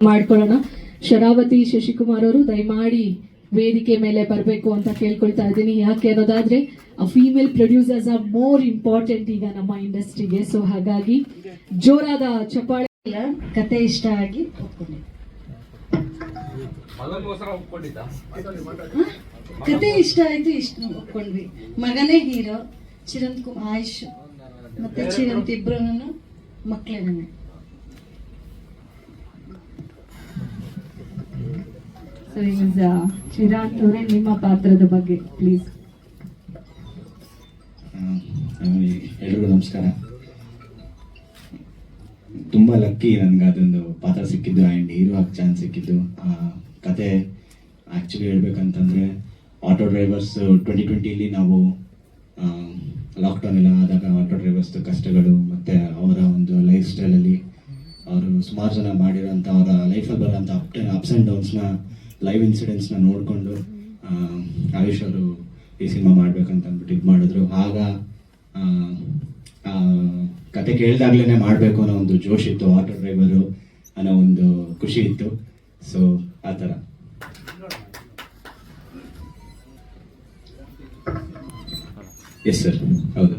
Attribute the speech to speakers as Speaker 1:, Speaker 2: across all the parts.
Speaker 1: ಮಾಡ್ಕೊಳ್ಳೋಣ. ಶರಾವತಿ ಶಶಿಕುಮಾರ್ ಅವರು ದಯಮಾಡಿ ವೇದಿಕೆ ಮೇಲೆ ಬರಬೇಕು ಅಂತ ಕೇಳ್ಕೊಳ್ತಾ ಇದ್ದೀನಿ. ಯಾಕೆ ಅನ್ನೋದಾದ್ರೆ female producers R more important ಈಗ ನಮ್ಮ ಇಂಡಸ್ಟ್ರಿಗೆ. ಸೊ ಹಾಗಾಗಿ ಜೋರಾದ ಚಪ್ಪಾಳೆ.
Speaker 2: ಕತೆ ಇಷ್ಟ ಆಗಿ ಕತೆ ಇಷ್ಟ ಆಯ್ತು, ಇಷ್ಟ ಒಪ್ಕೊಂಡ್ವಿ. ಮಗನೇ ಹೀರೋ, ಚಿರಂತ್ ಆಯುಷ್ ಮತ್ತೆ ಚಿರಂತ್ ಇಬ್ರು ಮಕ್ಕಳೇ ನನಗೆ.
Speaker 1: ಚಿರಾಂತ್ ಅವರೇ, ನಿಮ್ಮ ಪಾತ್ರದ ಬಗ್ಗೆ ಪ್ಲೀಸ್.
Speaker 3: ಎಲ್ರಿಗೂ ನಮಸ್ಕಾರ. ತುಂಬ ಲಕ್ಕಿ ನನಗೆ ಅದೊಂದು ಪಾತ್ರ ಸಿಕ್ಕಿದ್ದು ಆ್ಯಂಡ್ ಹೀರೋ ಆಗಿ ಚಾನ್ಸ್ ಸಿಕ್ಕಿದ್ದು. ಕತೆ ಆ್ಯಕ್ಚುಲಿ ಹೇಳ್ಬೇಕಂತಂದರೆ ಆಟೋ ಡ್ರೈವರ್ಸ್ 2020 ನಾವು ಲಾಕ್ಡೌನ್ ಎಲ್ಲ ಆದಾಗ ಆಟೋ ಡ್ರೈವರ್ಸ್ದು ಕಷ್ಟಗಳು ಮತ್ತು ಅವರ ಒಂದು ಲೈಫ್ ಸ್ಟೈಲಲ್ಲಿ ಅವರು ಸುಮಾರು ಜನ ಮಾಡಿರೋಂಥ ಅವರ ಲೈಫಲ್ಲಿ ಬರೋಂಥ ಅಪ್ಸ್ ಆ್ಯಂಡ್ ಡೌನ್ಸ್ನ ಲೈವ್ ಇನ್ಸಿಡೆಂಟ್ಸ್ನ ನೋಡಿಕೊಂಡು ಆಯುಷ್ ಅವರು ಈ ಸಿನಿಮಾ ಮಾಡ್ಬೇಕಂತ ಅಂದ್ಬಿಟ್ಟು ಇದು ಮಾಡಿದ್ರು. ಆಗ ಕತೆ ಕೇಳಿದಾಗ್ಲೇ ಮಾಡಬೇಕು ಅನ್ನೋ ಒಂದು ಜೋಶ್ ಇತ್ತು, ಆಟೋ ಡ್ರೈವರು ಅನ್ನೋ ಒಂದು ಖುಷಿ ಇತ್ತು. ಸೊ ಆ ಥರ ಎಸ್ ಸರ್, ಹೌದು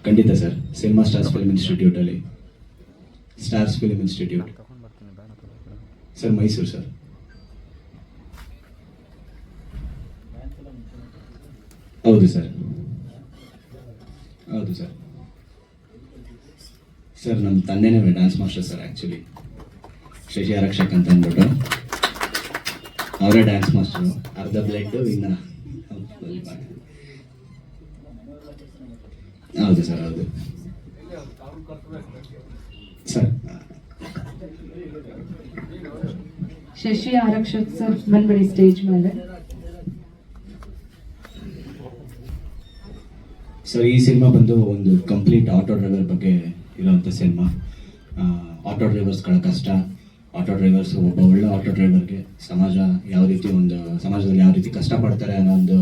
Speaker 3: ಖಂಡಿತ ಸರ್. ಸಿನಿಮಾ ಸ್ಟಾರ್ಸ್ ಫಿಲ್ಮ್ ಇನ್ಸ್ಟಿಟ್ಯೂಟಲ್ಲಿ, stars film institute sir, Mysuru sir. ಹೌದು ಸರ್, ಹೌದು ಸರ್. ಸರ್ ನಮ್ಮ ತಂದೆನೇ dance master sir. Actually Shashi Arakshak ಅಂತ ಅಂದ್ಬಿಟ್ಟು ಅವರೇ ಡ್ಯಾನ್ಸ್ ಮಾಸ್ಟರು. ಅರ್ಧ ಬ್ಲಡ್ ಇನ್ನು ಹೌದು ಸರ್, ಹೌದು ಸರ್.
Speaker 1: ಶಶಿ ಆರಕ್ಷಕ್ ಸರ್ ಬಂದ್ಬಿಡಿ ಸ್ಟೇಜ್ ಮೇಲೆ.
Speaker 3: ಸರ್, ಈ ಸಿನಿಮಾ ಬಂದು ಒಂದು ಕಂಪ್ಲೀಟ್ ಆಟೋ ಡ್ರೈವರ್ ಬಗ್ಗೆ ಇರೋವಂಥ ಸಿನಿಮಾ. ಆಟೋ ಡ್ರೈವರ್ಸ್ಗಳ ಕಷ್ಟ, ಆಟೋ ಡ್ರೈವರ್ಸ್, ಒಬ್ಬ ಒಳ್ಳೆ ಆಟೋ ಡ್ರೈವರ್ಗೆ ಸಮಾಜ ಯಾವ ರೀತಿ ಒಂದು ಸಮಾಜದಲ್ಲಿ ಯಾವ ರೀತಿ ಕಷ್ಟಪಡ್ತಾರೆ ಅನ್ನೋ ಒಂದು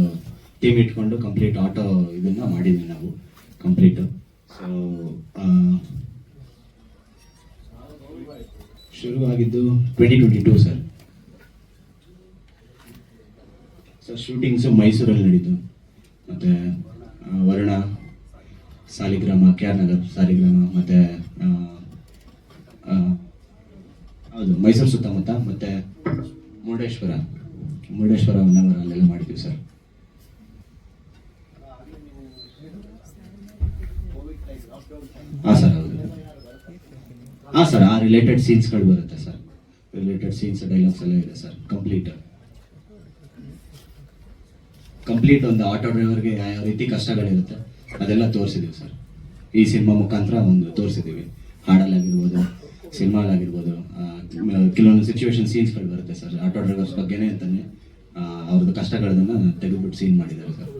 Speaker 3: ಟೀಮ್ ಇಟ್ಕೊಂಡು ಕಂಪ್ಲೀಟ್ ಆಟೋ ಇದನ್ನು ಮಾಡಿದ್ವಿ ನಾವು ಕಂಪ್ಲೀಟು. ಸೊ ಶುರುವಾಗಿದ್ದು 2022 ಸರ್. ಸರ್ ಶೂಟಿಂಗ್ಸು ಮೈಸೂರಲ್ಲಿ ನಡೀತು. ಮತ್ತು ವರುಣ, ಸಾಲಿಗ್ರಾಮ, KR ನಗರ್ ಸಾಲಿಗ್ರಾಮ, ಮತ್ತು ಹೌದು ಮೈಸೂರು ಸುತ್ತಮುತ್ತ, ಮತ್ತು ಮುರುಡೇಶ್ವರ ಹೊನ್ನಾವರ ಅಲ್ಲೆಲ್ಲ ಮಾಡಿದ್ವಿ ಸರ್. ಹಾಂ ಸರ್, ಹೌದು. ಹಾಂ ಸರ್, ಆ ರಿಲೇಟೆಡ್ ಸೀನ್ಸ್ಗಳು ಬರುತ್ತೆ ಸರ್. ರಿಲೇಟೆಡ್ ಸೀನ್ಸ್, ಡೈಲಾಗ್ಸ್ ಎಲ್ಲ ಇದೆ ಸರ್. ಕಂಪ್ಲೀಟ್ ಒಂದು ಆಟೋ ಡ್ರೈವರ್ಗೆ ಯಾವ ರೀತಿ ಕಷ್ಟಗಳಿರುತ್ತೆ ಅದೆಲ್ಲ ತೋರಿಸಿದ್ದೀವಿ ಸರ್. ಈ ಸಿನಿಮಾ ಮುಖಾಂತರ ಒಂದು ತೋರಿಸಿದ್ದೀವಿ. ಹಾಡಲ್ಲಾಗಿರ್ಬೋದು, ಸಿನಿಮಾಲಾಗಿರ್ಬೋದು, ಕೆಲವೊಂದು ಸಿಚುವೇಶನ್ ಸೀನ್ಸ್ಗಳು ಬರುತ್ತೆ ಸರ್. ಆಟೋ ಡ್ರೈವರ್ಸ್ ಬಗ್ಗೆನೇ ಅಂತಾನೆ ಅವ್ರದ್ದು ಕಷ್ಟಗಳನ್ನ ತೆಗೆದುಬಿಟ್ಟು ಸೀನ್ ಮಾಡಿದ್ದಾರೆ ಸರ್.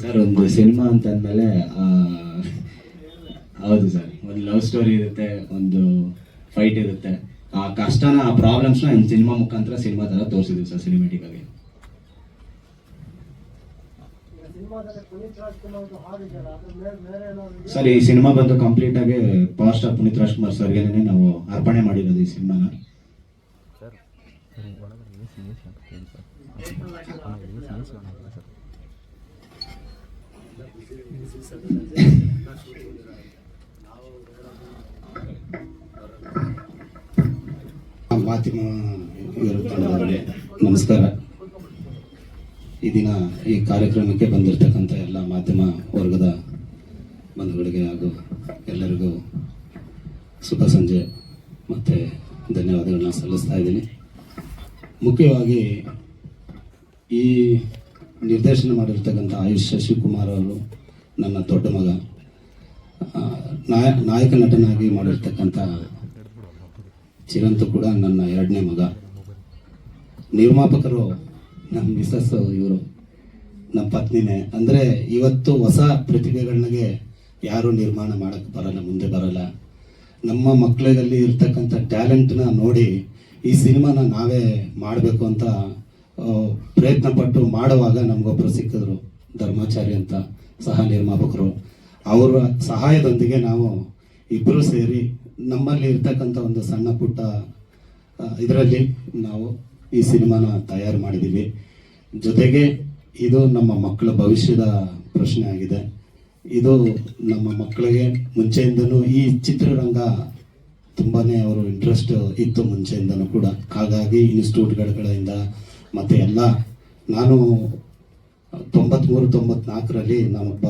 Speaker 3: ಸರ್, ಒಂದು ಸಿನಿಮಾ ಅಂತ ಅಂದಮೇಲೆ ಹೌದು ಸರ್, ಒಂದು ಲವ್ ಸ್ಟೋರಿ ಇರುತ್ತೆ, ಒಂದು ಫೈಟ್ ಇರುತ್ತೆ. ಆ ಕಷ್ಟನ, ಆ ಪ್ರಾಬ್ಲಮ್ಸ್ನ ಸಿನಿಮಾ ಮುಖಾಂತರ ಸಿನಿಮಾ ಥರ ತೋರಿಸಿದ್ವಿ ಸರ್, ಸಿನಿಮ್ಯಾಟಿಕ್ ಆಗಿ. ಸರ್, ಈ ಸಿನಿಮಾ ಬಂದು ಕಂಪ್ಲೀಟ್ ಆಗಿ ಪವರ್ ಸ್ಟಾರ್ ಪುನೀತ್ ರಾಜ್ಕುಮಾರ್ ಸರ್ಗೆನೇ ನಾವು ಅರ್ಪಣೆ ಮಾಡಿರೋದು ಈ ಸಿನಿಮಾನ. ಮಾಧ್ಯಮ ತಂಡದವರಿಗೆ ನಮಸ್ಕಾರ. ಈ ದಿನ ಈ ಕಾರ್ಯಕ್ರಮಕ್ಕೆ ಬಂದಿರತಕ್ಕಂಥ ಎಲ್ಲ ಮಾಧ್ಯಮ ವರ್ಗದ ಬಂಧುಗಳಿಗೆ ಹಾಗೂ ಎಲ್ಲರಿಗೂ ಶುಭ ಸಂಜೆ ಮತ್ತು ಧನ್ಯವಾದಗಳನ್ನ ಸಲ್ಲಿಸ್ತಾ ಇದ್ದೀನಿ. ಮುಖ್ಯವಾಗಿ ಈ ನಿರ್ದೇಶನ ಮಾಡಿರ್ತಕ್ಕಂಥ ಆಯುಷ್ ಶಶಿಕುಮಾರ್ ಅವರು ನನ್ನ ದೊಡ್ಡ ಮಗ. ನಾಯಕ ನಟನಾಗಿ ಮಾಡಿರ್ತಕ್ಕಂಥ ಚಿರಂತ್ ಕೂಡ ನನ್ನ ಎರಡನೇ ಮಗ. ನಿರ್ಮಾಪಕರು ನಮ್ಮ ಮಿಸಸ್, ಇವರು ನಮ್ಮ ಪತ್ನಿನೇ. ಅಂದರೆ ಇವತ್ತು ಹೊಸ ಪ್ರತಿಭೆಗಳಿಗೆ ಯಾರೂ ನಿರ್ಮಾಣ ಮಾಡೋಕ್ಕೆ ಬರಲ್ಲ, ಮುಂದೆ ಬರಲ್ಲ. ನಮ್ಮ ಮಕ್ಕಳಲ್ಲಿ ಇರ್ತಕ್ಕಂಥ ಟ್ಯಾಲೆಂಟ್ನ ನೋಡಿ ಈ ಸಿನಿಮಾನ ನಾವೇ ಮಾಡಬೇಕು ಅಂತ ಪ್ರಯತ್ನ ಪಟ್ಟು ಮಾಡುವಾಗ ನಮಗೊಬ್ಬರು ಸಿಕ್ಕಿದ್ರು, ಧರ್ಮಾಚಾರಿ ಅಂತ.
Speaker 4: ಸಹ ನಿರ್ಮಾಪಕರು. ಅವರ ಸಹಾಯದೊಂದಿಗೆ ನಾವು ಇಬ್ಬರು ಸೇರಿ ನಮ್ಮಲ್ಲಿ ಇರ್ತಕ್ಕಂಥ ಒಂದು ಸಣ್ಣ ಪುಟ್ಟ ಇದರಲ್ಲಿ ನಾವು ಈ ಸಿನಿಮಾನ ತಯಾರು ಮಾಡಿದ್ದೀವಿ. ಜೊತೆಗೆ ಇದು ನಮ್ಮ ಮಕ್ಕಳ ಭವಿಷ್ಯದ ಪ್ರಶ್ನೆ ಆಗಿದೆ. ಇದು ನಮ್ಮ ಮಕ್ಕಳಿಗೆ ಮುಂಚೆಯಿಂದನೂ ಈ ಚಿತ್ರರಂಗ ತುಂಬಾನೇ ಅವರು ಇಂಟ್ರೆಸ್ಟ್ ಇತ್ತು ಮುಂಚೆಯಿಂದನೂ ಕೂಡ. ಹಾಗಾಗಿ ಇನ್ಸ್ಟಿಟ್ಯೂಟ್ಗಳಿಂದ ಮತ್ತೆ ಎಲ್ಲ ನಾನು 93-94ರಲ್ಲಿ ನಾನೊಬ್ಬ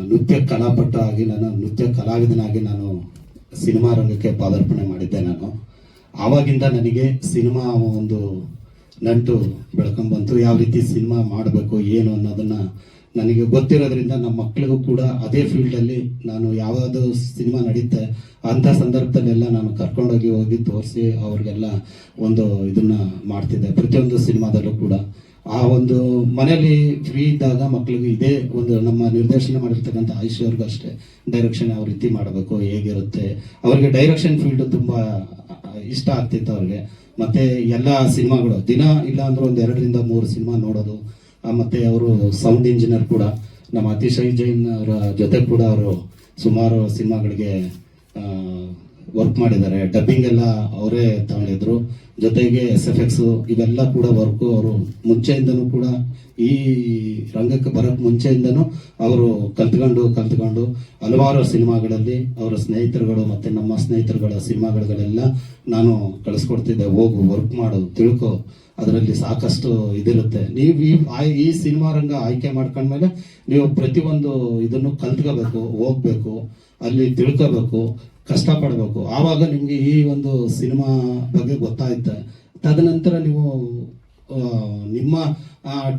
Speaker 4: ನೃತ್ಯ ಕಲಾಪಟ ಆಗಿ ನಾನು ನೃತ್ಯ ಕಲಾವಿದನಾಗಿ ನಾನು ಸಿನಿಮಾ ರಂಗಕ್ಕೆ ಪಾದಾರ್ಪಣೆ ಮಾಡಿದ್ದೆ. ನಾನು ಆವಾಗಿಂದ ನನಗೆ ಸಿನಿಮಾ ಒಂದು ನಂಟು ಬೆಳ್ಕೊಂಡ್ಬಂತು. ಯಾವ ರೀತಿ ಸಿನಿಮಾ ಮಾಡಬೇಕು ಏನು ಅನ್ನೋದನ್ನ ನನಗೆ ಗೊತ್ತಿರೋದ್ರಿಂದ ನಮ್ಮ ಮಕ್ಕಳಿಗೂ ಕೂಡ ಅದೇ ಫೀಲ್ಡಲ್ಲಿ ನಾನು ಯಾವುದು ಸಿನಿಮಾ ನಡೀತೆ ಅಂಥ ಸಂದರ್ಭದಲ್ಲೆಲ್ಲ ನಾನು ಹೋಗಿ ತೋರಿಸಿ ಅವ್ರಿಗೆಲ್ಲ ಒಂದು ಇದನ್ನ ಮಾಡ್ತಿದ್ದೆ. ಪ್ರತಿಯೊಂದು ಸಿನಿಮಾದಲ್ಲೂ ಕೂಡ ಆ ಒಂದು ಮನೆಯಲ್ಲಿ ಫ್ರೀ ಇದ್ದಾಗ ಮಕ್ಕಳಿಗೆ ಇದೇ ಒಂದು ನಮ್ಮ ನಿರ್ದೇಶನ ಮಾಡಿರ್ತಕ್ಕಂಥ ಆಯುಷ್ ಅವ್ರಿಗೂ ಅಷ್ಟೇ ಡೈರೆಕ್ಷನ್ ಯಾವ ರೀತಿ ಮಾಡಬೇಕು ಹೇಗಿರುತ್ತೆ ಅವ್ರಿಗೆ ಡೈರೆಕ್ಷನ್ ಫೀಲ್ಡ್ ತುಂಬಾ ಇಷ್ಟ ಆಗ್ತಿತ್ತು ಅವ್ರಿಗೆ. ಮತ್ತೆ ಎಲ್ಲ ಸಿನಿಮಾಗಳು ದಿನ ಇಲ್ಲ ಅಂದ್ರೆ ಒಂದು 2-3 ಸಿನಿಮಾ ನೋಡೋದು. ಮತ್ತೆ ಅವರು ಸೌಂಡ್ ಇಂಜಿನಿಯರ್ ಕೂಡ ನಮ್ಮ ಅತಿಶಯ್ ಜೈನ್ ಅವರ ಜೊತೆ ಕೂಡ ಅವರು ಸುಮಾರು ಸಿನಿಮಾಗಳಿಗೆ ವರ್ಕ್ ಮಾಡಿದ್ದಾರೆ. ಡಬ್ಬಿಂಗ್ ಎಲ್ಲ ಅವರೇ ತಗೊಂಡಿದ್ರು. ಜೊತೆಗೆ SFX ಇವೆಲ್ಲ ಕೂಡ ವರ್ಕು ಅವರು ಮುಂಚೆಯಿಂದನೂ ಕೂಡ ಈ ರಂಗಕ್ಕೆ ಬರೋಕ್ಕೆ ಮುಂಚೆಯಿಂದನೂ ಅವರು ಕಲ್ತ್ಕೊಂಡು ಹಲವಾರು ಸಿನಿಮಾಗಳಲ್ಲಿ ಅವರ ಸ್ನೇಹಿತರುಗಳು ಮತ್ತೆ ನಮ್ಮ ಸ್ನೇಹಿತರುಗಳ ಸಿನಿಮಾಗಳೆಲ್ಲ ನಾನು ಕಳಿಸ್ಕೊಡ್ತಿದ್ದೆ. ಹೋಗು ವರ್ಕ್ ಮಾಡು ತಿಳ್ಕೊ, ಅದರಲ್ಲಿ ಸಾಕಷ್ಟು ಇದಿರುತ್ತೆ. ನೀವು ಈ ಸಿನಿಮಾ ರಂಗ ಆಯ್ಕೆ ಮಾಡ್ಕೊಂಡ್ಮೇಲೆ ನೀವು ಪ್ರತಿಯೊಂದು ಇದನ್ನು ಕಲ್ತ್ಕೋಬೇಕು, ಹೋಗ್ಬೇಕು, ಅಲ್ಲಿ ತಿಳ್ಕೋಬೇಕು, ಕಷ್ಟಪಡಬೇಕು. ಆವಾಗ ನಿಮಗೆ ಈ ಒಂದು ಸಿನಿಮಾ ಬಗ್ಗೆ ಗೊತ್ತಾಗುತ್ತೆ. ತದನಂತರ ನೀವು ನಿಮ್ಮ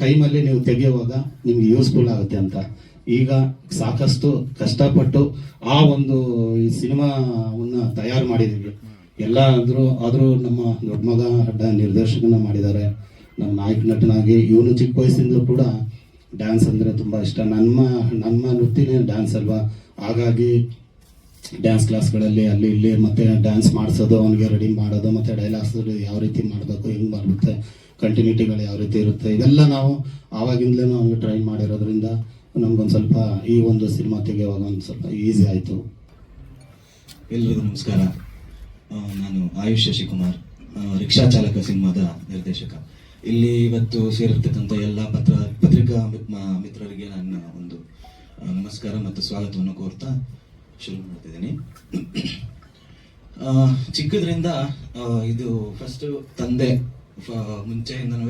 Speaker 4: ಟೈಮಲ್ಲಿ ನೀವು ತೆಗೆಯುವಾಗ ನಿಮ್ಗೆ ಯೂಸ್ಫುಲ್ ಆಗುತ್ತೆ ಅಂತ ಈಗ ಸಾಕಷ್ಟು ಕಷ್ಟಪಟ್ಟು ಆ ಒಂದು ಈ ಸಿನಿಮಾವನ್ನ ತಯಾರು ಮಾಡಿದ್ದೀವಿ. ಎಲ್ಲ ಆದರೂ ನಮ್ಮ ದೊಡ್ಡ ಮಗ ನಿರ್ದೇಶಕನ ಮಾಡಿದ್ದಾರೆ. ನಮ್ಮ ನಾಯಕ ನಟನಾಗಿ ಇವನು ಚಿಕ್ಕ ವಯಸ್ಸಿಂದಲೂ ಕೂಡ ಡ್ಯಾನ್ಸ್ ಅಂದರೆ ತುಂಬ ಇಷ್ಟ. ನಮ್ಮ ವೃತ್ತಿನೇ ಡ್ಯಾನ್ಸ್ ಅಲ್ವಾ. ಹಾಗಾಗಿ ಡ್ಯಾನ್ಸ್ ಕ್ಲಾಸ್ಗಳಲ್ಲಿ ಅಲ್ಲಿ ಇಲ್ಲಿ ಮತ್ತೆ ಡ್ಯಾನ್ಸ್ ಮಾಡಿಸೋದು, ಅವನಿಗೆ ರೆಡಿ ಮಾಡೋದು, ಮತ್ತೆ ಡೈಲಾಗ್ಸ್ ಯಾವ ರೀತಿ ಮಾಡಬೇಕು, ಹೆಂಗೆ ಬರುತ್ತೆ, ಕಂಟಿನ್ಯೂಟಿಗಳು ಯಾವ ರೀತಿ ಇರುತ್ತೆ, ಇದೆಲ್ಲ ನಾವು ಆವಾಗಿಂದಲೇ ಅವ್ನಿಗೆ ಟ್ರೈನ್ ಮಾಡಿರೋದ್ರಿಂದ ನಮ್ಗೊಂದು ಸ್ವಲ್ಪ ಈ ಒಂದು ಸಿನಿಮಾ ತೆಗೆಯುವಾಗ ಒಂದು ಸ್ವಲ್ಪ ಈಸಿ ಆಯಿತು.
Speaker 3: ಎಲ್ರಿಗೂ ನಮಸ್ಕಾರ. ನಾನು ಆಯುಷ್ ಶಶಿಕುಮಾರ್, ರಿಕ್ಷಾ ಚಾಲಕ ಸಿನಿಮಾದ ನಿರ್ದೇಶಕ. ಇಲ್ಲಿ ಇವತ್ತು ಸೇರಿರ್ತಕ್ಕಂಥ ಎಲ್ಲ ಪತ್ರಿಕಾ ಮಿತ್ರರಿಗೆ ನನ್ನ ಒಂದು ನಮಸ್ಕಾರ ಮತ್ತು ಸ್ವಾಗತವನ್ನು ಕೋರ್ತಾ ಶುರು ಮಾಡ್ತಿದ್ದೀನಿ. ಚಿಕ್ಕದ್ರಿಂದ ಇದು ಫಸ್ಟ್ ತಂದೆ ಮುಂಚೆಯಿಂದನೂ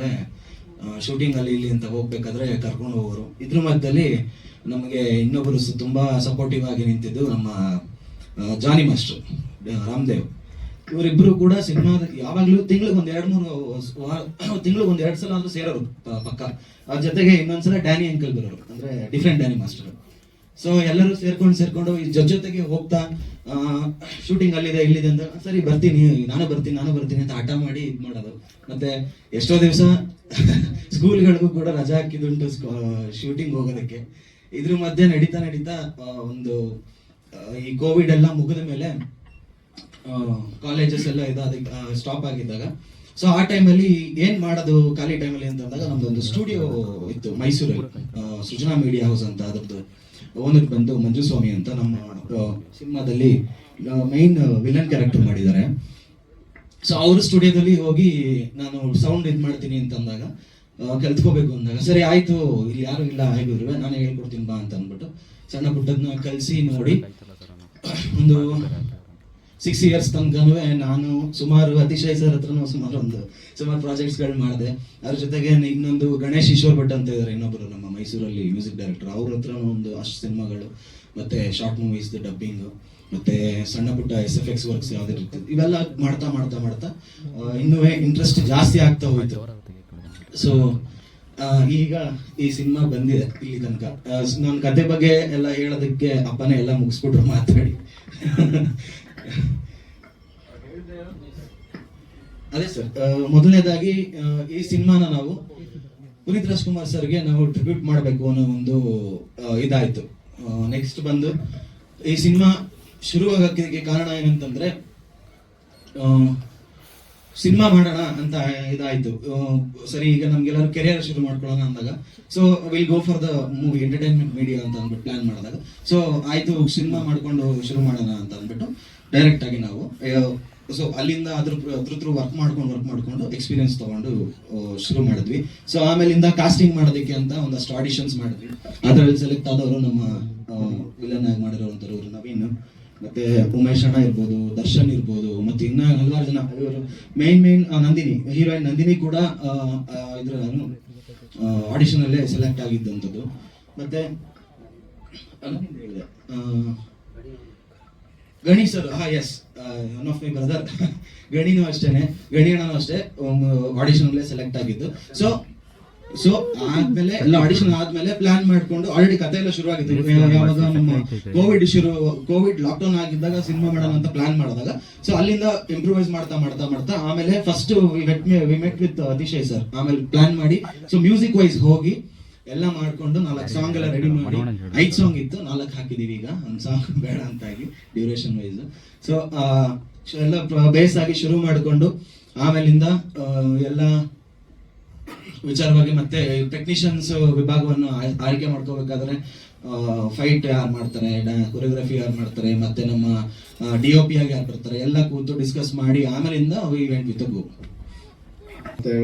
Speaker 3: ಶೂಟಿಂಗ್ ಅಲ್ಲಿ ಇಲ್ಲಿ ಅಂತ ಹೋಗ್ಬೇಕಾದ್ರೆ ಕರ್ಕೊಂಡು ಹೋಗೋರು. ಇದ್ರ ಮಧ್ಯದಲ್ಲಿ ನಮಗೆ ಇನ್ನೊಬ್ಬರು ತುಂಬಾ ಸಪೋರ್ಟಿವ್ ಆಗಿ ನಿಂತಿದ್ದು ನಮ್ಮ ಜಾನಿ ಮಾಸ್ಟರ್ ರಾಮದೇವ್. ಇವರಿಬ್ರು ಕೂಡ ಸಿನಿಮಾದ ಯಾವಾಗ್ಲೂ ತಿಂಗಳಿಗೆ ಒಂದ್ 2 ಸಲ ಆದ್ರೂ ಸೇರೋರು ಪಕ್ಕ. ಅದ್ರ ಜೊತೆಗೆ ಇನ್ನೊಂದ್ಸಲ ಡ್ಯಾನಿ ಅಂಕಲ್ ಬರೋರು, ಅಂದ್ರೆ ಡಿಫ್ರೆಂಟ್ ಡ್ಯಾನಿ ಮಾಸ್ಟರ್. ಸೊ ಎಲ್ಲರೂ ಸೇರ್ಕೊಂಡು ಈ ಜೊತೆಗೆ ಹೋಗ್ತಾ ಶೂಟಿಂಗ್ ಅಲ್ಲಿದೆ ಇಲ್ಲಿದೆ ಅಂತ ಸರಿ ಬರ್ತೀನಿ ನಾನು ಬರ್ತೀನಿ ಅಂತ ಹಠ ಮಾಡಿ ಇದ್ ಮಾಡೋದು. ಮತ್ತೆ ಎಷ್ಟೋ ದಿವಸ ಸ್ಕೂಲ್ಗಳಿಗೂ ಕೂಡ ರಜಾ ಹಾಕಿದುಂಟು ಶೂಟಿಂಗ್ ಹೋಗೋದಕ್ಕೆ. ಇದ್ರ ಮಧ್ಯೆ ನಡೀತಾ ಒಂದು ಈ ಕೋವಿಡ್ ಎಲ್ಲ ಮುಗಿದ ಮೇಲೆ ಕಾಲೇಜಸ್ ಎಲ್ಲ ಅದಕ್ಕೆ ಸ್ಟಾಪ್ ಆಗಿದ್ದಾಗ, ಸೊ ಆ ಟೈಮಲ್ಲಿ ಏನ್ ಮಾಡೋದು ಖಾಲಿ ಟೈಮಲ್ಲಿ ಅಂತಂದಾಗ ನಮ್ದೊಂದು ಸ್ಟುಡಿಯೋ ಇತ್ತು ಮೈಸೂರಲ್ಲಿ, ಸೃಜನಾ ಮೀಡಿಯಾ ಹೌಸ್ ಅಂತ. ಅದ್ರದ್ದು ಓನರ್ ಬಂದು ಮಂಜುಸ್ವಾಮಿ ಅಂತ ನಮ್ಮ ಸಿನಿಮಾದಲ್ಲಿ ಮೈನ್ ವಿಲನ್ ಕ್ಯಾರೆಕ್ಟರ್ ಮಾಡಿದ್ದಾರೆ. ಸೊ ಅವ್ರ ಸ್ಟುಡಿಯೋದಲ್ಲಿ ಹೋಗಿ ನಾನು ಸೌಂಡ್ ಇದ್ ಮಾಡ್ತೀನಿ ಅಂತಂದಾಗ ಕಲ್ತ್ಕೋಬೇಕು ಅಂದಾಗ ಸರಿ ಆಯ್ತು ಇಲ್ಲಿ ಯಾರು ಇಲ್ಲ ಆಗಿರುವೆ ನಾನೇ ಹೇಳ್ಕೊಡ್ತೀನಿ ಬಾ ಅಂತ ಅಂದ್ಬಿಟ್ಟು ಸಣ್ಣ ಪುಟ್ಟದ್ನ ಕಲಿಸಿ ನೋಡಿ ಒಂದು 6 years ತನಕನೂ ನಾನು ಸುಮಾರು ಅತಿಶಯ್ ಸರ್ ಹತ್ರನೂ ಸುಮಾರು ಪ್ರಾಜೆಕ್ಟ್ಸ್ಗಳು ಮಾಡಿದೆ. ಅದ್ರ ಜೊತೆಗೆ ಇನ್ನೊಂದು ಗಣೇಶ್ ಈಶ್ವರ್ ಭಟ್ ಅಂತ ಇದ್ದಾರೆ, ಇನ್ನೊಬ್ರು ನಮ್ಮ ಮೈಸೂರಲ್ಲಿ ಮ್ಯೂಸಿಕ್ ಡೈರೆಕ್ಟರ್, ಅವ್ರ ಹತ್ರನೂ ಒಂದು ಅಷ್ಟು ಸಿನಿಮಾಗಳು, ಮತ್ತೆ ಶಾರ್ಟ್ ಮೂವೀಸ್ ಡಬ್ಬಿಂಗ್, ಮತ್ತೆ ಸಣ್ಣ ಪುಟ್ಟ SFX ವರ್ಕ್ಸ್ ಯಾವ್ದೇ ಇರ್ತದೆ, ಇವೆಲ್ಲ ಮಾಡ್ತಾ ಇನ್ನೂ ಇಂಟ್ರೆಸ್ಟ್ ಜಾಸ್ತಿ ಆಗ್ತಾ ಹೋಯ್ತು. ಸೊ ಈಗ ಈ ಸಿನಿಮಾ ಬಂದಿದೆ ಇಲ್ಲಿ ತನಕ. ನನ್ನ ಕತೆ ಬಗ್ಗೆ ಎಲ್ಲ ಹೇಳೋದಕ್ಕೆ ಅಪ್ಪನೇ ಎಲ್ಲ ಮುಗಿಸ್ಬಿಟ್ರು ಮಾತಾಡಿ. ಅದೇ ಸರ್, ಮೊದಲನೇದಾಗಿ ಈ ಸಿನಿಮಾನ ನಾವು ಪುನೀತ್ ರಾಜ್ಕುಮಾರ್ ಸರ್ಗೆ ನಾವು ಟ್ರಿಬ್ಯೂಟ್ ಮಾಡಬೇಕು ಅನ್ನೋ ಒಂದು ಇದಾಯ್ತು. ನೆಕ್ಸ್ಟ್ ಬಂದು ಈ ಸಿನಿಮಾ ಶುರುವಾಗಕ್ಕೆ ಕಾರಣ ಏನಂತಂದ್ರೆ
Speaker 5: ಸಿನಿಮಾ ಮಾಡೋಣ ಅಂತ ಇದಾಯ್ತು. ಸರಿ, ಈಗ ನಮ್ಗೆಲ್ಲರೂ ಕೆರಿಯರ್ ಶುರು ಮಾಡ್ಕೊಳ್ಳೋಣ ಅಂದಾಗ, so will go for the movie entertainment media ಅಂತ ಅಂದ್ಬಿಟ್ಟು ಪ್ಲಾನ್ ಮಾಡಿದಾಗ, ಸೊ ಆಯ್ತು ಸಿನಿಮಾ ಮಾಡ್ಕೊಂಡು ಶುರು ಮಾಡೋಣ ಅಂತ ಅಂದ್ಬಿಟ್ಟು ಡೈರೆಕ್ಟ್ ಆಗಿ ನಾವು ಸೊ ಅಲ್ಲಿಂದ ಅದ್ರ ಥ್ರೂ ವರ್ಕ್ ಮಾಡ್ಕೊಂಡು ಎಕ್ಸ್ಪೀರಿಯನ್ಸ್ ತಗೊಂಡು ಶುರು ಮಾಡಿದ್ವಿ. ಸೊ ಆಮೇಲಿಂದ ಕಾಸ್ಟಿಂಗ್ ಮಾಡೋದಕ್ಕೆ ಅಂತ ಒಂದಷ್ಟು ಆಡಿಷನ್ಸ್ ಮಾಡಿದ್ವಿ. ಅದರಲ್ಲಿ ಸೆಲೆಕ್ಟ್ ಆದವರು ನಮ್ಮ ವಿಲನ್ ಆಗಿ ಮಾಡಿರೋವಂಥವ್ರು ನವೀನ್, ಮತ್ತೆ ಉಮೇಶ್ ಅಣ್ಣ ಇರ್ಬೋದು, ದರ್ಶನ್ ಇರ್ಬೋದು, ಮತ್ತೆ ಇನ್ನ ಹಲವಾರು ಜನ. ಇವರು ಮೇನ್ ನಂದಿನಿ, ಹೀರೋಯಿನ್ ನಂದಿನಿ ಕೂಡ ಇದ್ರ ಆಡಿಷನ್ ಅಲ್ಲೇ ಸೆಲೆಕ್ಟ್ ಆಗಿದ್ದಂಥದ್ದು. ಮತ್ತೆ Gani sir, yes, one of my brother ಗಣಿನೂ ಅಷ್ಟೇನೆ, ಗಣಿ ಅಣ್ಣನೂ ಅಷ್ಟೇ ಆಡಿಷನ್ ಅಲ್ಲೇ ಸೆಲೆಕ್ಟ್ ಆಗಿದ್ದು. ಸೊ ಆದ್ಮೇಲೆ ಎಲ್ಲ ಆಡಿಷನ್ ಆದ್ಮೇಲೆ ಪ್ಲಾನ್ ಮಾಡ್ಕೊಂಡು ಆಲ್ರೆಡಿ ಕತೆ ಎಲ್ಲ ಶುರು ಆಗಿತ್ತು. ಯಾವಾಗ ನಮ್ಮ ಕೋವಿಡ್ ಲಾಕ್ಡೌನ್ ಆಗಿದ್ದಾಗ ಸಿನಿಮಾ ಮಾಡೋಣ ಅಂತ ಪ್ಲಾನ್ ಮಾಡಿದಾಗ, ಸೊ ಅಲ್ಲಿಂದ ಇಂಪ್ರೂವೈಸ್ ಮಾಡ್ತಾ ಆಮೇಲೆ first we met with Atishay sir. ಆಮೇಲೆ ಪ್ಲಾನ್ ಮಾಡಿ, ಸೊ ಮ್ಯೂಸಿಕ್ ವೈಸ್ ಹೋಗಿ ಎಲ್ಲ ಮಾಡ್ಕೊಂಡು 4 ಸಾಂಗ್ ಎಲ್ಲ ರೆಡಿ ಮಾಡಿ, 5 ಸಾಂಗ್ ಇತ್ತು, 4 ಹಾಕಿದೀವಿ. ಈಗ 1 ಸಾಂಗ್ ಬೇಡ ಅಂತ ಆಗಿ ಡ್ಯೂರೇಷನ್ ವೈಸ್. ಸೊ ಎಲ್ಲ ಬೇಸ್ ಆಗಿ ಶುರು ಮಾಡಿಕೊಂಡು ಆಮೇಲಿಂದ ಎಲ್ಲ ವಿಚಾರವಾಗಿ ಮತ್ತೆ ಟೆಕ್ನಿಷಿಯನ್ಸ್ ವಿಭಾಗವನ್ನು ಆಯ್ಕೆ ಮಾಡ್ಕೋಬೇಕಾದ್ರೆ ಫೈಟ್ ಯಾರು ಮಾಡ್ತಾರೆ, ಕೊರಿಯೋಗ್ರಫಿ ಯಾರು ಮಾಡ್ತಾರೆ, ಮತ್ತೆ ನಮ್ಮ DOP ಆಗಿ ಯಾರು ಬರ್ತಾರೆ, ಎಲ್ಲ ಕೂತು ಡಿಸ್ಕಸ್ ಮಾಡಿ ಆಮೇಲಿಂದ ಇವೆಂಟ್ ವಿತ್ ಗೋ.
Speaker 6: ಮತ್ತೆ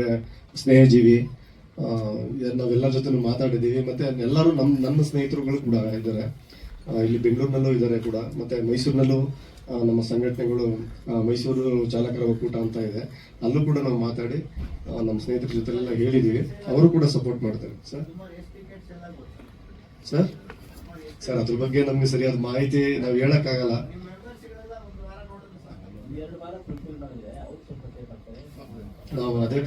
Speaker 6: ಸ್ನೇಹಜೀವಿ ನಾವೆಲ್ಲರ ಜೊತೆ ಮಾತಾಡಿದ್ದೀವಿ. ಮತ್ತೆ ಎಲ್ಲರೂ ನನ್ನ ಸ್ನೇಹಿತರುಗಳು ಕೂಡ ಇದ್ದಾರೆ, ಇಲ್ಲಿ ಬೆಂಗಳೂರಿನಲ್ಲೂ ಇದ್ದಾರೆ ಕೂಡ. ಮತ್ತೆ ಮೈಸೂರಿನಲ್ಲೂ ನಮ್ಮ ಸಂಘಟನೆಗಳು, ಮೈಸೂರು ಚಾಲಕರ ಒಕ್ಕೂಟ ಅಂತ ಇದೆ, ಅಲ್ಲೂ ಕೂಡ ನಾವು ಮಾತಾಡಿ ನಮ್ಮ ಸ್ನೇಹಿತರ ಜೊತೆಲೆಲ್ಲ ಹೇಳಿದ್ದೀವಿ. ಅವರು ಕೂಡ ಸಪೋರ್ಟ್ ಮಾಡ್ತಾರೆ. ಸರ್ ಅದ್ರ ಬಗ್ಗೆ ನಮ್ಗೆ ಸರಿಯಾದ ಮಾಹಿತಿ ನಾವು ಹೇಳಕ್ಕಾಗಲ್ಲ. ನಾವು ಅದೇ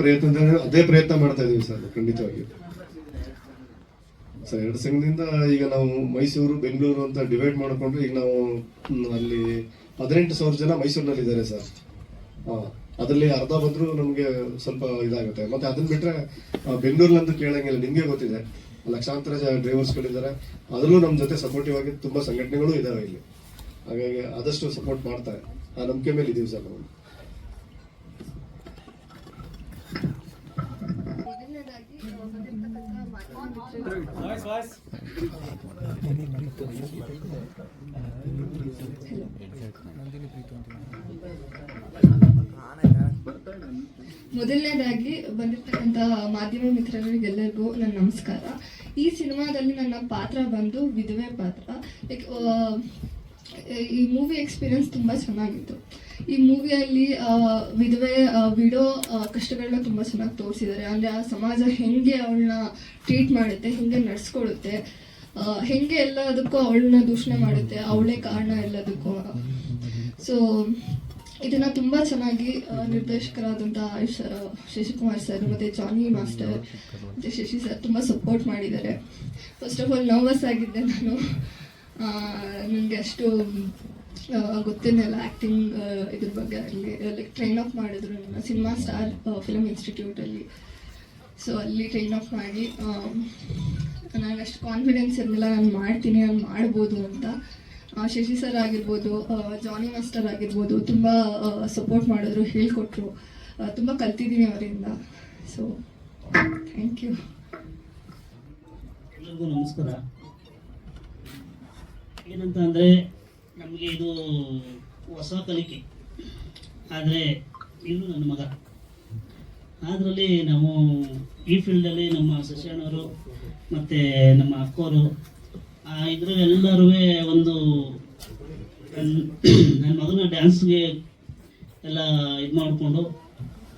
Speaker 6: ಪ್ರಯತ್ನ ಮಾಡ್ತಾ ಇದೀವಿ ಸರ್, ಖಂಡಿತವಾಗಿ. ಸರ್ 2 ಸಂಘದಿಂದ ಈಗ ನಾವು ಮೈಸೂರು ಬೆಂಗಳೂರು ಅಂತ ಡಿವೈಡ್ ಮಾಡಿಕೊಂಡು ಈಗ ನಾವು ಅಲ್ಲಿ 18,000 ಜನ ಮೈಸೂರಿನಲ್ಲಿ ಇದ್ದಾರೆ ಸರ್. ಅದರಲ್ಲಿ ಅರ್ಧ ಬಂದ್ರು ನಮ್ಗೆ ಸ್ವಲ್ಪ ಇದಾಗುತ್ತೆ. ಮತ್ತೆ ಅದನ್ನ ಬಿಟ್ರೆ ಬೆಂಗಳೂರಿನಂತೂ ಕೇಳಂಗಿಲ್ಲ, ನಿಮ್ಗೆ ಗೊತ್ತಿದೆ, ಲಕ್ಷಾಂತರ ಡ್ರೈವರ್ಸ್ಗಳಿದ್ದಾರೆ. ಅದರಲ್ಲೂ ನಮ್ಮ ಜೊತೆ ಸಪೋರ್ಟಿವ್ ಆಗಿ ತುಂಬಾ ಸಂಘಟನೆಗಳು ಇದಾವೆ ಇಲ್ಲಿ. ಹಾಗಾಗಿ ಆದಷ್ಟು ಸಪೋರ್ಟ್ ಮಾಡ್ತಾರೆ, ಆ ನಂಬಿಕೆ ಮೇಲೆ ಇದೀವಿ ಸರ್ ನಾವು.
Speaker 7: ಮೊದಲನೇದಾಗಿ ಬಂದಿರ್ತಕ್ಕಂಥ ಮಾಧ್ಯಮ ಮಿತ್ರರಿಗೆಲ್ಲರಿಗೂ ನನ್ನ ನಮಸ್ಕಾರ. ಈ ಸಿನಿಮಾದಲ್ಲಿ ನನ್ನ ಪಾತ್ರ ಬಂದು ವಿಧವೆ ಪಾತ್ರ. ಈ ಮೂವಿ ಎಕ್ಸ್ಪೀರಿಯನ್ಸ್ ತುಂಬ ಚೆನ್ನಾಗಿತ್ತು. ಈ ಮೂವಿಯಲ್ಲಿ ವಿಧವೆ ವಿಡೋ ಕಷ್ಟಗಳನ್ನ ತುಂಬ ಚೆನ್ನಾಗಿ ತೋರಿಸಿದ್ದಾರೆ. ಅಂದರೆ ಆ ಸಮಾಜ ಹೆಂಗೆ ಅವಳನ್ನ ಟ್ರೀಟ್ ಮಾಡುತ್ತೆ, ಹೆಂಗೆ ನಡ್ಸ್ಕೊಳುತ್ತೆ, ಹೆಂಗೆ ಎಲ್ಲದಕ್ಕೂ ಅವಳನ್ನ ದೂಷಣೆ ಮಾಡುತ್ತೆ, ಅವಳೇ ಕಾರಣ ಎಲ್ಲದಕ್ಕೂ. ಸೊ ಇದನ್ನ ತುಂಬ ಚೆನ್ನಾಗಿ ನಿರ್ದೇಶಕರಾದಂಥ ಶಶಿಕುಮಾರ್ ಸರ್ ಮತ್ತು ಜಾನಿ ಮಾಸ್ಟರ್ ಮತ್ತು ಶಶಿ ಸರ್ ತುಂಬ ಸಪೋರ್ಟ್ ಮಾಡಿದ್ದಾರೆ. ಫಸ್ಟ್ ಆಫ್ ಆಲ್ ನರ್ವಸ್ ಆಗಿದ್ದೆ ನಾನು, ನನಗೆ ಅಷ್ಟು ಗೊತ್ತಿರಲಿಲ್ಲ ಆ್ಯಕ್ಟಿಂಗ್ ಇದ್ರ ಬಗ್ಗೆ ಆಗಲಿ. ಲೈಕ್ ಟ್ರೈನ್ ಅಪ್ ಮಾಡಿದ್ರು ನನ್ನ ಸಿನಿಮಾ ಸ್ಟಾರ್ ಫಿಲಮ್ ಇನ್ಸ್ಟಿಟ್ಯೂಟಲ್ಲಿ. ಸೊ ಅಲ್ಲಿ ಟ್ರೈನ್ ಅಪ್ ಮಾಡಿ ನನಗೆ ಅಷ್ಟು ಕಾನ್ಫಿಡೆನ್ಸ್ ಇರಲಿಲ್ಲ, ನಾನು ಮಾಡ್ತೀನಿ, ನಾನು ಮಾಡ್ಬೋದು ಅಂತ. ಶಶಿ ಸರ್ ಆಗಿರ್ಬೋದು, ಜಾನಿ ಮಾಸ್ಟರ್ ಆಗಿರ್ಬೋದು, ತುಂಬ ಸಪೋರ್ಟ್ ಮಾಡಿದ್ರು, ಹೇಳಿಕೊಟ್ರು, ತುಂಬ ಕಲ್ತಿದ್ದೀನಿ ಅವರಿಂದ. So thank you.
Speaker 8: ಎಲ್ಲರಿಗೂ ನಮಸ್ಕಾರ. ಏನಂತ ಅಂದರೆ ನಮಗೆ ಇದು ಹೊಸ ಕಲಿಕೆ, ಆದರೆ ಇದು ನನ್ನ ಮಗ. ಅದರಲ್ಲಿ ನಾವು ಈ ಫೀಲ್ಡಲ್ಲಿ ನಮ್ಮ ಶಶಿಯಣ್ಣವರು ಮತ್ತು ನಮ್ಮ ಅಕ್ಕವರು ಇದರಲ್ಲೆಲ್ಲರೂ ಒಂದು ನನ್ನ ಮಗನ ಡ್ಯಾನ್ಸ್ಗೆ ಎಲ್ಲ ಇದು ಮಾಡಿಕೊಂಡು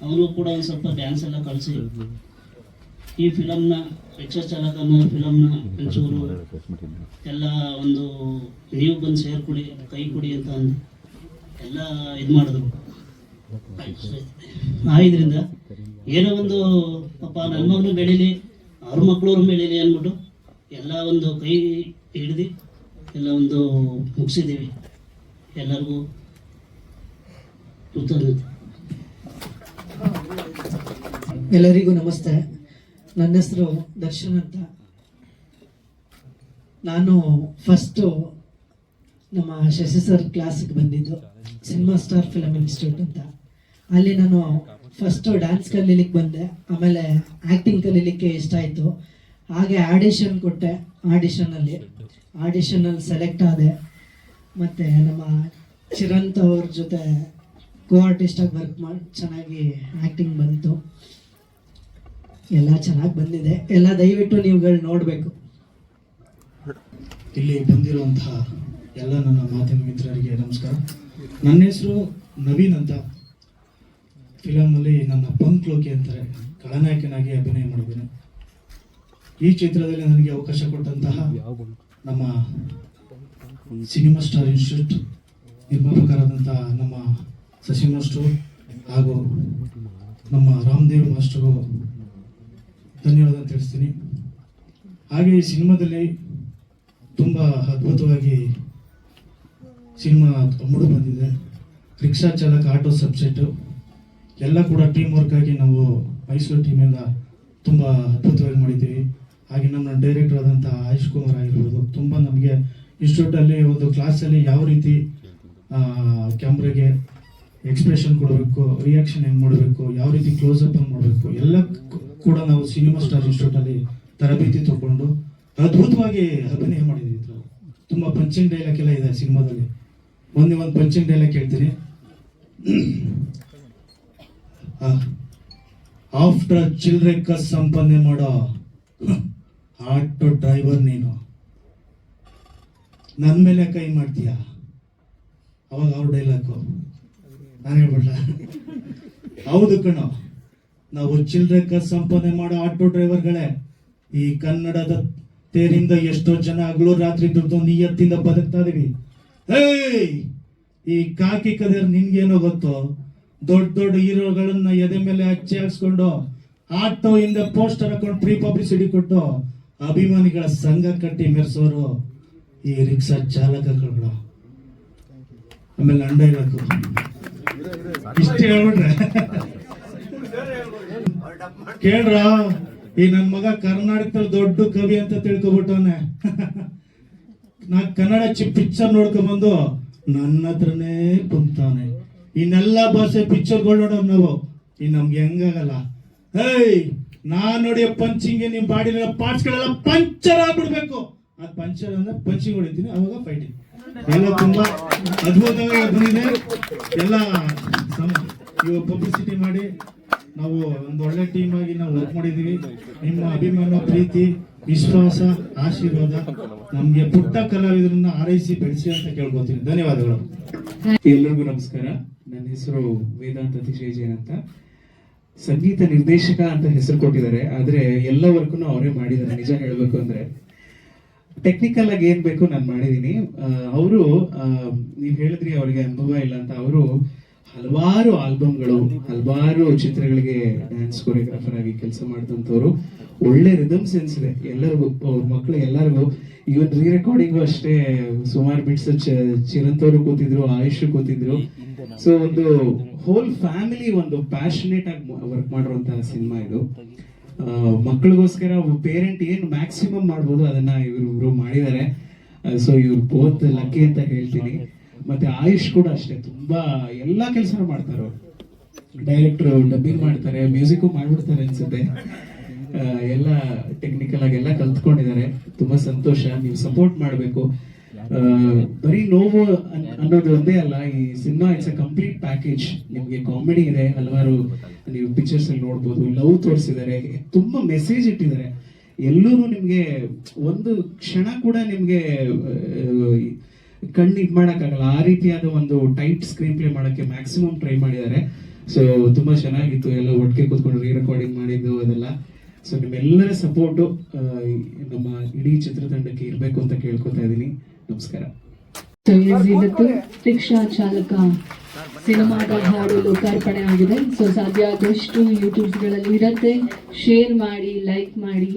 Speaker 8: ಅವನು ಕೂಡ ಒಂದು ಸ್ವಲ್ಪ ಡ್ಯಾನ್ಸ್ ಎಲ್ಲ ಕಲಿಸಿ ಈ ಫಿಲಮ್ನ ರಿಕ್ಷಾ ಚಾಲಕ ಅನ್ನೋ ಫಿಲಮ್ನ ಒಂಚೂರು ಎಲ್ಲ ಒಂದು ನೀವು ಬಂದು ಸೇರ್ಕೊಡಿ, ಕೈ ಕೊಡಿ ಅಂತ ಅಂದು ಎಲ್ಲ ಇದು ಮಾಡಿದ್ರು. ಇದರಿಂದ ಏನೋ ಒಂದು ಪಾಪ ನನ್ನ ಮಗನು ಬೆಳೀಲಿ, ಅವ್ರ ಮಕ್ಕಳವ್ರು ಬೆಳೀಲಿ ಅಂದ್ಬಿಟ್ಟು ಎಲ್ಲ ಒಂದು ಕೈ ಹಿಡ್ದು ಎಲ್ಲ ಒಂದು ಮುಗಿಸಿದ್ದೀವಿ. ಎಲ್ಲರಿಗೂ ಕೃತಜ್ಞತೆ.
Speaker 9: ಎಲ್ಲರಿಗೂ ನಮಸ್ತೆ. ನನ್ನ ಹೆಸರು ದರ್ಶನ್ ಅಂತ. ನಾನು ಫಸ್ಟು ನಮ್ಮ ಶಶಿ ಸರ್ ಕ್ಲಾಸಿಗೆ ಬಂದಿದ್ದು ಸಿನಿಮಾ ಸ್ಟಾರ್ ಫಿಲಮ್ ಇನ್ಸ್ಟಿಟ್ಯೂಟ್ ಅಂತ. ಅಲ್ಲಿ ನಾನು ಫಸ್ಟು ಡ್ಯಾನ್ಸ್ ಕಲೀಲಿಕ್ಕೆ ಬಂದೆ, ಆಮೇಲೆ ಆ್ಯಕ್ಟಿಂಗ್ ಕಲೀಲಿಕ್ಕೆ ಇಷ್ಟ ಆಯಿತು. ಹಾಗೆ ಆಡಿಷನ್ ಕೊಟ್ಟೆ. ಆಡಿಷನಲ್ಲಿ ಸೆಲೆಕ್ಟ್ ಆದೆ. ಮತ್ತು ನಮ್ಮ ಚಿರಂತ್ ಅವ್ರ ಜೊತೆ ಆರ್ಟಿಸ್ಟಾಗಿ ವರ್ಕ್ ಮಾಡಿ ಚೆನ್ನಾಗಿ ಆ್ಯಕ್ಟಿಂಗ್ ಬಂತು. ಎಲ್ಲ ಚೆನ್ನಾಗಿ ಬಂದಿದೆ. ಎಲ್ಲ ದಯವಿಟ್ಟು ನೀವುಗಳು ನೋಡಬೇಕು.
Speaker 5: ಇಲ್ಲಿ ಬಂದಿರುವಂತಹ ಎಲ್ಲ ನನ್ನ ಮಾಧ್ಯಮ ಮಿತ್ರರಿಗೆ ನಮಸ್ಕಾರ. ನನ್ನ ಹೆಸರು ನವೀನ್ ಅಂತ. ಫಿಲಮಲ್ಲಿ ನನ್ನ ಪಂಕ್ ಲೋಕಿ ಅಂತಾರೆ ಖಳನಾಯಕನಾಗಿ ಅಭಿನಯ ಮಾಡಿದ್ದೇನೆ. ಈ ಚಿತ್ರದಲ್ಲಿ ನನಗೆ ಅವಕಾಶ ಕೊಟ್ಟಂತಹ ನಮ್ಮ ಸಿನಿಮಾ ಸ್ಟಾರ್ ಇನ್ಸ್ಟಿಟ್ಯೂಟ್ ನಿರ್ಮಾಪಕರಾದಂತಹ ನಮ್ಮ ಶಶಿ ಮಾಸ್ಟ್ರು ಹಾಗೂ ನಮ್ಮ ರಾಮದೇವ್ ಮಾಸ್ಟ್ರು ಧನ್ಯವಾದ ತಿಳಿಸ್ತೀನಿ. ಹಾಗೆ ಈ ಸಿನಿಮಾದಲ್ಲಿ ತುಂಬ ಅದ್ಭುತವಾಗಿ ಸಿನಿಮಾ ಮೂಡಿ ಬಂದಿದೆ. ರಿಕ್ಷಾ ಚಾಲಕ, ಆಟೋ ಸಬ್ಜೆಕ್ಟು ಎಲ್ಲ ಕೂಡ ಟೀಮ್ ವರ್ಕ್ ಆಗಿ ನಾವು ಮೈಸೂರು ಟೀಮಿಂದ ತುಂಬ ಅದ್ಭುತವಾಗಿ ಮಾಡಿದ್ದೀವಿ. ಹಾಗೆ ನಮ್ಮ ಡೈರೆಕ್ಟರ್ ಆದಂಥ ಆಯುಷ್ ಕುಮಾರ್ ಆಗಿರ್ಬೋದು, ತುಂಬ ನಮಗೆ ಇನ್ಸ್ಟಿಟ್ಯೂಟಲ್ಲಿ ಒಂದು ಕ್ಲಾಸಲ್ಲಿ ಯಾವ ರೀತಿ ಕ್ಯಾಮ್ರಾಗೆ ಎಕ್ಸ್ಪ್ರೆಷನ್ ಕೊಡಬೇಕು, ರಿಯಾಕ್ಷನ್ ಹೆಂಗೆ ಮಾಡಬೇಕು, ಯಾವ ರೀತಿ ಕ್ಲೋಸಪ್ ಹೆಂಗೆ ಮಾಡಬೇಕು, ಎಲ್ಲ ಕೂಡ ನಾವು ಸಿನಿಮಾ ಸ್ಟಾರ್ ಇನ್ಸ್ಟಿಟ್ಯೂಟಲ್ಲಿ ತರಬೇತಿ ತಗೊಂಡು ಅದ್ಭುತವಾಗಿ ಅಭಿನಯ ಮಾಡಿದ್ದೀವಿ. ತುಂಬ ಪಂಚಿಂಗ್ ಡೈಲಾಗ್ ಎಲ್ಲ ಇದೆ ಸಿನಿಮಾದಲ್ಲಿ. ಒಂದು ಪಂಚಿಂಗ್ ಡೈಲಾಗ್ ಹೇಳ್ತೀನಿ. ಆಫ್ಟರ್ ಚಿಲ್ಡ್ರೆ ಕಸ್ ಸಂಪಾದನೆ ಮಾಡೋ ಆಟೋ ಡ್ರೈವರ್ ನೀನು ನನ್ನ ಮೇಲೆ ಕೈ ಮಾಡ್ತೀಯ. ಅವಾಗ ಅವ್ರ ಡೈಲಾಗು ನಾನು ಹೇಳ್ಬಿಡ್ಲ. ಹೌದು ಕಣೋ, ನಾವು ಚಿಲ್ಡ್ರೆ ಕಸ್ ಸಂಪಾದನೆ ಮಾಡೋ ಆಟೋ ಡ್ರೈವರ್ಗಳೇ. ಈ ಕನ್ನಡದ ತೇರಿಂದ ಎಷ್ಟೋ ಜನ ಹಗಲು ರಾತ್ರಿ ದುಡ್ದು ನಿಯತ್ತಿಂದ ಬದುಕ್ತಾ ಇದೀವಿ. ಈ ಕಾಕಿ ಕದರ್ ನಿನ್ಗೇನೋ ಗೊತ್ತು? ದೊಡ್ಡ ದೊಡ್ಡ ಹೀರೋಗಳನ್ನ ಎದೆ ಮೇಲೆ ಹಚ್ಚಿ ಹಾಕ್ಸ್ಕೊಂಡು ಆಟೋ ಹಿಂದೆ ಪೋಸ್ಟರ್ ಹಾಕೊಂಡು ಫ್ರೀ ಪಬ್ಲಿಸಿಟಿ ಕೊಟ್ಟು ಅಭಿಮಾನಿಗಳ ಸಂಘ ಕಟ್ಟಿ ಮೆರೆಸೋರು ಈ ರಿಕ್ಷಾ ಚಾಲಕಗಳು. ಆಮೇಲೆ ನನ್ನ ಡೈಲಾಗು ಇಷ್ಟೇ ಹೇಳ್ಬಿಟ್ರೆ ಕೇಳ್ರ, ಈ ನನ್ ಮಗ ಕರ್ನಾಟಕದಲ್ಲಿ ದೊಡ್ಡ ಕವಿ ಅಂತ ತಿಳ್ಕೊಬಿಟ್ಟವನೆ. ನಾ ಕನ್ನಡ ಪಿಕ್ಚರ್ ನೋಡ್ಕೊಂಡ್ಬಂದು ನನ್ನ ಹತ್ರನೇ ಕುಂತಾನೆ. ಇನ್ನೆಲ್ಲ ಭಾಷೆ ಪಿಕ್ಚರ್ಗಳು ನೋಡೋರು ನಾವು. ಇನ್ ನಮ್ಗೆ ಹೆಂಗಾಗಲ್ಲ. ನಾನ್ ನೋಡಿ ಪಂಚಿಂಗ್ ನಿಮ್ ಬಾಡಿನ ಪಾರ್ಟ್ಸ್ ಗಳೆಲ್ಲ ಪಂಚರ್ ಆಗ್ಬಿಡ್ಬೇಕು. ಅದ್ ಪಂಚರ್ ಅಂದ್ರೆ ಪಂಚಿಂಗ್ ಹೊಡಿತೀನಿ, ಅವಾಗ ಫೈಟಿಂಗ್ ಎಲ್ಲ ತುಂಬಾ ಅದ್ಭುತವಾಗಿ ಬಂದಿದೆ. ಎಲ್ಲ ಇವಾಗ ಪಬ್ಲಿಸಿಟಿ ಮಾಡಿ ನಾವು ಒಂದು ಒಳ್ಳೆ ಟೀಮ್ ಆಗಿ ನಾವು ವರ್ಕ್ ಮಾಡಿದೀವಿ. ನಿಮ್ಮ ಅಭಿಮಾನ, ಪ್ರೀತಿ, ವಿಶ್ವಾಸ, ಆಶೀರ್ವಾದ ನಮ್ಗೆ ಪುಟ್ಟ ಕಲಾವಿದರನ್ನ ಆರೈಸಿ ಬೆಳೆಸಿ ಅಂತ ಕೇಳ್ಕೊತೀನಿ. ಧನ್ಯವಾದಗಳು.
Speaker 10: ಎಲ್ಲರಿಗೂ ನಮಸ್ಕಾರ. ನನ್ನ ಹೆಸರು ವೇದಾಂತ ಜೈನ್ ಅಂತ. ಸಂಗೀತ ನಿರ್ದೇಶಕ ಅಂತ ಹೆಸರು ಕೊಟ್ಟಿದ್ದಾರೆ, ಆದ್ರೆ ಎಲ್ಲ ವರ್ಕ್ನು ಅವರೇ ಮಾಡಿದ್ದಾರೆ. ನಿಜ ಹೇಳ್ಬೇಕು ಅಂದ್ರೆ ಟೆಕ್ನಿಕಲ್ ಆಗಿ ಏನ್ ಬೇಕು ನಾನು ಮಾಡಿದೀನಿ. ಅವರು ನೀವ್ ಹೇಳಿದ್ರಿ ಅವ್ರಿಗೆ ಅನುಭವ ಇಲ್ಲ ಅಂತ. ಅವರು ಹಲವಾರು ಆಲ್ಬಮ್ಗಳು, ಹಲವಾರು ಚಿತ್ರಗಳಿಗೆ ಡ್ಯಾನ್ಸ್ ಕೊರಿಯೋಗ್ರಾಫರ್ ಆಗಿ ಕೆಲಸ ಮಾಡಿದಂಥವ್ರು. ಒಳ್ಳೆ ರಿದಮ್ ಸೆನ್ಸ್ ಇದೆ ಎಲ್ಲರಿಗೂ, ಅವ್ರ ಮಕ್ಕಳು ಎಲ್ಲರಿಗೂ. ಇವನ್ ರೀ ರೆಕಾರ್ಡಿಂಗು ಅಷ್ಟೇ ಸುಮಾರು ಬಿಟ್ಸ್ ಚಿರಂತ್ ಅವರು ಕೂತಿದ್ರು, ಆಯುಷ್ ಕೂತಿದ್ರು. ಸೊ ಒಂದು ಹೋಲ್ ಫ್ಯಾಮಿಲಿ ಒಂದು ಪ್ಯಾಷನೇಟ್ ಆಗಿ ವರ್ಕ್ ಮಾಡಿರುವಂತಹ ಸಿನಿಮಾ ಇದು. ಮಕ್ಕಳಿಗೋಸ್ಕರ ಪೇರೆಂಟ್ ಏನು ಮ್ಯಾಕ್ಸಿಮಮ್ ಮಾಡ್ಬೋದು ಅದನ್ನ ಇವರು ಮಾಡಿದ್ದಾರೆ. ಸೊ ಇವ್ರು ಬೋತ್ ಲಕ್ಕಿ ಅಂತ ಹೇಳ್ತೀನಿ. ಮತ್ತೆ ಆಯುಷ್ ಕೂಡ ಅಷ್ಟೇ, ತುಂಬಾ ಎಲ್ಲಾ ಕೆಲಸನೂ ಮಾಡ್ತಾರೆ. ಡೈರೆಕ್ಟರ್ ಡಬ್ಬಿಂಗ್ ಮಾಡ್ತಾರೆ, ಮ್ಯೂಸಿಕ್ ಮಾಡ್ಬಿಡ್ತಾರೆ ಅನ್ಸುತ್ತೆ. ಎಲ್ಲ ಟೆಕ್ನಿಕಲ್ ಆಗಿ ಎಲ್ಲ ಕಲ್ತ್ಕೊಂಡಿದ್ದಾರೆ. ತುಂಬಾ ಸಂತೋಷ. ನೀವು ಸಪೋರ್ಟ್ ಮಾಡಬೇಕು. ಬರೀ ನೋವು ಅನ್ನೋದು ಒಂದೇ ಅಲ್ಲ, ಈ cinema it's a complete package. ನಿಮ್ಗೆ ಕಾಮಿಡಿ ಇದೆ, ಹಲವಾರು ನೀವು ಪಿಕ್ಚರ್ಸ್ ಅಲ್ಲಿ ನೋಡ್ಬೋದು, ಲವ್ ತೋರಿಸಿದ್ದಾರೆ, ತುಂಬಾ ಮೆಸೇಜ್ ಇಟ್ಟಿದ್ದಾರೆ. ಎಲ್ಲೂ ನಿಮ್ಗೆ ಒಂದು ಕ್ಷಣ ಕೂಡ ನಿಮ್ಗೆ ಕಣ್ಣು ಇದ್ ಮಾಡಕ್ಕಾಗಲ್ಲ. ಆ ರೀತಿಯಾದ ಒಂದು ಟೈಟ್ ಸ್ಕ್ರೀನ್ ಪ್ಲೇ ಮಾಡಕ್ಕೆ ಮ್ಯಾಕ್ಸಿಮಮ್ ಟ್ರೈ ಮಾಡಿದ್ದಾರೆ. ಸೊ ತುಂಬಾ ಚೆನ್ನಾಗಿತ್ತು. ಎಲ್ಲ ಒಟ್ಟಿಗೆ ಕೂತ್ಕೊಂಡು ರೀ ರೆಕಾರ್ಡಿಂಗ್ ಮಾಡಿದ್ದು ಅದೆಲ್ಲ. ಸೊ ನಿಮ್ಮೆಲ್ಲರ ಸಪೋರ್ಟು ನಮ್ಮ ಇಡೀ ಚಿತ್ರತಂಡಕ್ಕೆ ಇರಬೇಕು ಅಂತ ಕೇಳ್ಕೊತಾ ಇದ್ದೀನಿ. ನಮಸ್ಕಾರ.
Speaker 1: ಇವತ್ತು ರಿಕ್ಷಾ ಚಾಲಕ ಸಿನಿಮಾದ ಹಾಡು ಲೋಕಾರ್ಪಣೆ ಆಗಿದೆ. ಸೊ ಸಾಧ್ಯ ಆದಷ್ಟು ಯೂಟ್ಯೂಬ್ಗಳಲ್ಲಿ ಇರುತ್ತೆ, ಶೇರ್ ಮಾಡಿ, ಲೈಕ್ ಮಾಡಿ.